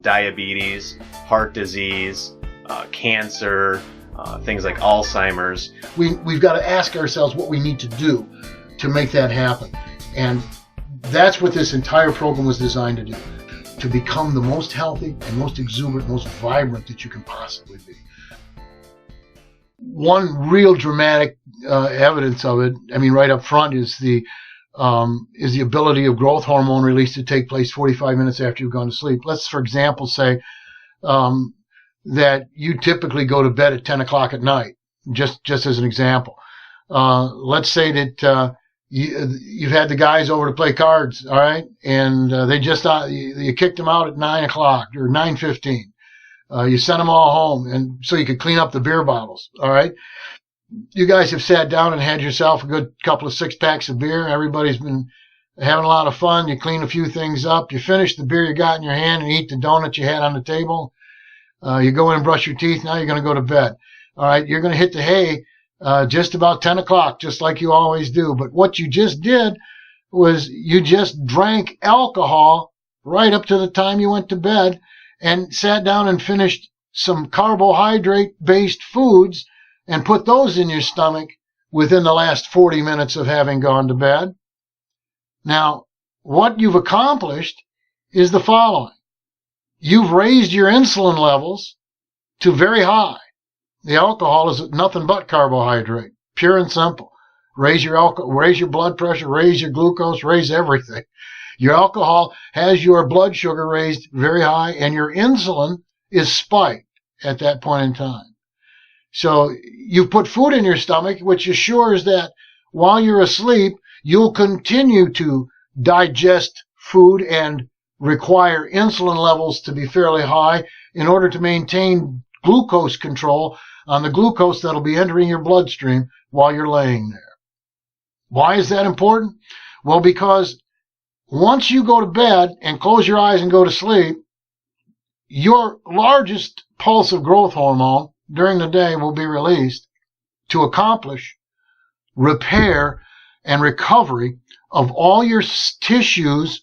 diabetes, heart disease, cancer, things like Alzheimer's. We've got to ask ourselves what we need to do to make that happen. And that's what this entire program was designed to do, to become the most healthy and most exuberant, most vibrant that you can possibly be. One real dramatic evidence of it, I mean, right up front, is the ability of growth hormone release to take place 45 minutes after you've gone to sleep. Let's, for example, say that you typically go to bed at 10 o'clock at night, just as an example. Let's say that you've had the guys over to play cards, all right, and they just you kicked them out at 9 o'clock or 9:15. You sent them all home, and so you could clean up the beer bottles, all right? You guys have sat down and had yourself a good couple of 6-packs of beer. Everybody's been having a lot of fun. You clean a few things up. You finish the beer you got in your hand and eat the donut you had on the table. You go in and brush your teeth. Now you're going to go to bed. All right, you're going to hit the hay just about 10 o'clock, just like you always do. But what you just did was you just drank alcohol right up to the time you went to bed and sat down and finished some carbohydrate-based foods and put those in your stomach within the last 40 minutes of having gone to bed. Now, what you've accomplished is the following. You've raised your insulin levels to very high. The alcohol is nothing but carbohydrate, pure and simple. Raise your blood pressure, raise your glucose, raise everything. Your alcohol has your blood sugar raised very high, and your insulin is spiked at that point in time. So you put food in your stomach, which assures that while you're asleep, you'll continue to digest food and require insulin levels to be fairly high in order to maintain glucose control on the glucose that'll be entering your bloodstream while you're laying there. Why is that important? Well, because once you go to bed and close your eyes and go to sleep, your largest pulse of growth hormone during the day will be released to accomplish repair and recovery of all your tissues,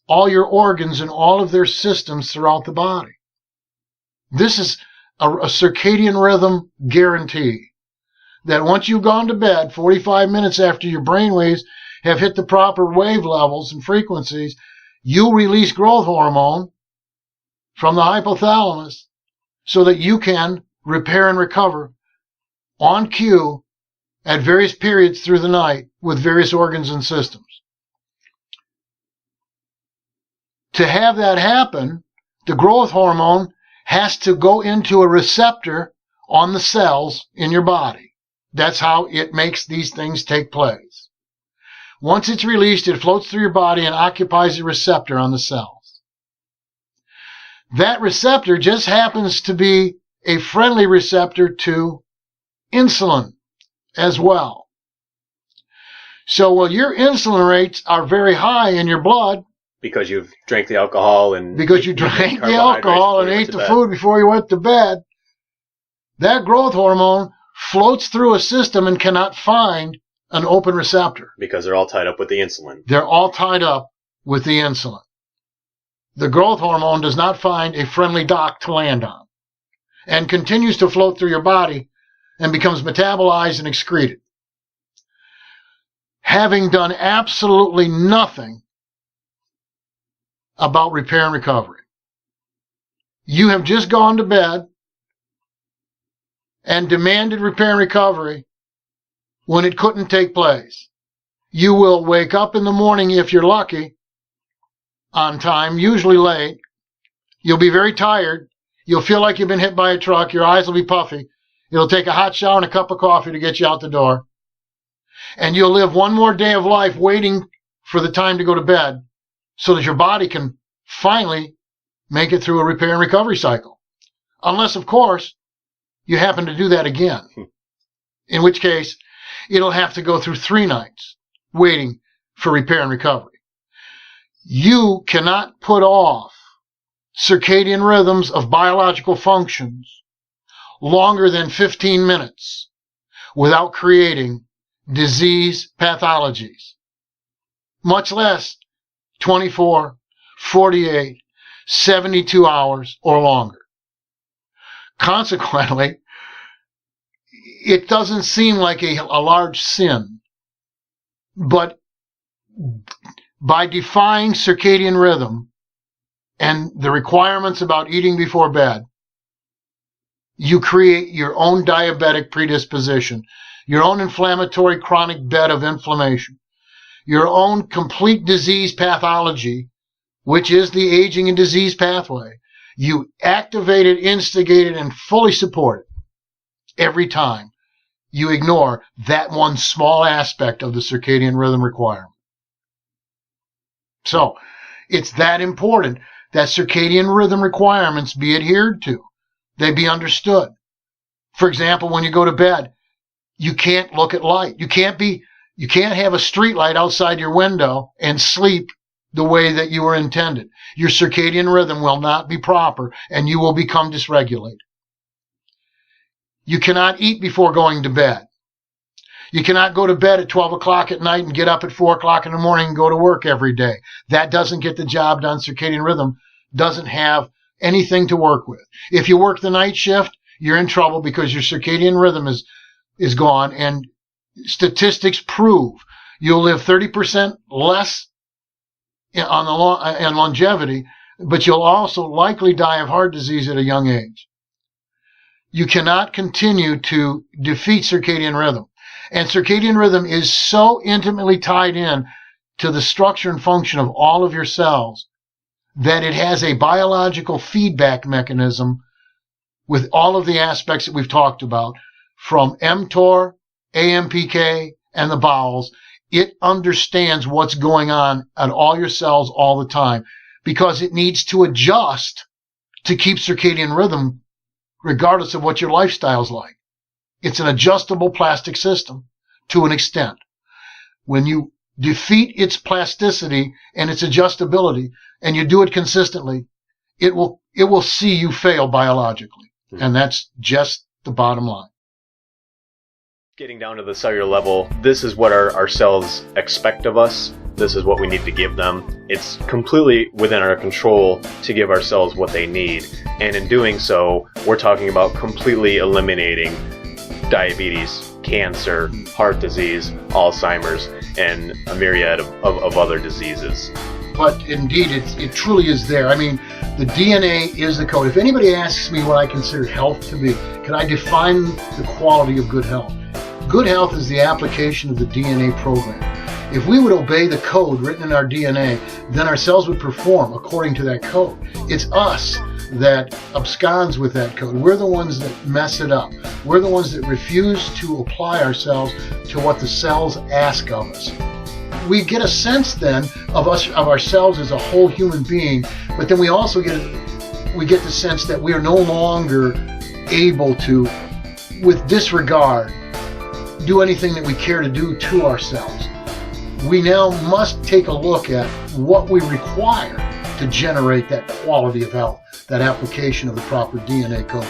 all your organs, and all of their systems throughout the body. This is a circadian rhythm guarantee that once you've gone to bed, 45 minutes after your brainwaves have hit the proper wave levels and frequencies, you'll release growth hormone from the hypothalamus so that you can repair and recover on cue at various periods through the night with various organs and systems. To have that happen, the growth hormone has to go into a receptor on the cells in your body. That's how it makes these things take place. Once it's released, it floats through your body and occupies a receptor on the cells. That receptor just happens to be a friendly receptor to insulin as well. So while your insulin rates are very high in your blood, because you've drank the alcohol and because you drank the alcohol and ate the food before you went to bed, that growth hormone floats through a system and cannot find an open receptor. Because they're all tied up with the insulin. They're all tied up with the insulin. The growth hormone does not find a friendly dock to land on and continues to float through your body and becomes metabolized and excreted. Having done absolutely nothing about repair and recovery. You have just gone to bed and demanded repair and recovery when it couldn't take place. You will wake up in the morning, if you're lucky, on time, usually late. You'll be very tired. You'll feel like you've been hit by a truck. Your eyes will be puffy. It'll take a hot shower and a cup of coffee to get you out the door. And you'll live one more day of life waiting for the time to go to bed so that your body can finally make it through a repair and recovery cycle. Unless, of course, you happen to do that again. In which case, it'll have to go through 3 nights waiting for repair and recovery. You cannot put off circadian rhythms of biological functions longer than 15 minutes without creating disease pathologies, much less 24, 48, 72 hours or longer. Consequently, it doesn't seem like a large sin, but by defying circadian rhythm and the requirements about eating before bed, you create your own diabetic predisposition, your own inflammatory chronic bed of inflammation, your own complete disease pathology, which is the aging and disease pathway. You activate it, instigate it, and fully support it every time you ignore that one small aspect of the circadian rhythm requirement. So, it's that important that circadian rhythm requirements be adhered to. They be understood. For example, when you go to bed, you can't look at light. You can't have a street light outside your window and sleep the way that you were intended. Your circadian rhythm will not be proper and you will become dysregulated. You cannot eat before going to bed. You cannot go to bed at 12 o'clock at night and get up at 4 o'clock in the morning and go to work every day. That doesn't get the job done. Circadian rhythm doesn't have anything to work with. If you work the night shift, you're in trouble because your circadian rhythm is gone, and statistics prove you'll live 30% less in longevity, but you'll also likely die of heart disease at a young age. You cannot continue to defeat circadian rhythm. And circadian rhythm is so intimately tied in to the structure and function of all of your cells that it has a biological feedback mechanism with all of the aspects that we've talked about, from mTOR, AMPK, and the bowels. It understands what's going on all your cells all the time because it needs to adjust to keep circadian rhythm regardless of what your lifestyle's like. It's an adjustable plastic system to an extent. When you defeat its plasticity and its adjustability, and you do it consistently, it will see you fail biologically. And that's just the bottom line. Getting down to the cellular level, this is what our cells expect of us. This is what we need to give them. It's completely within our control to give our cells what they need. And in doing so, we're talking about completely eliminating diabetes, cancer, heart disease, Alzheimer's, and a myriad of other diseases. But indeed, it truly is there. I mean, the DNA is the code. If anybody asks me what I consider health to be, can I define the quality of good health? Good health is the application of the DNA program. If we would obey the code written in our DNA, then our cells would perform according to that code. It's us that absconds with that code. We're the ones that mess it up. We're the ones that refuse to apply ourselves to what the cells ask of us. We get a sense then of ourselves as a whole human being, but then we also get the sense that we are no longer able to, with disregard, do anything that we care to do to ourselves. We now must take a look at what we require to generate that quality of health, that application of the proper DNA code.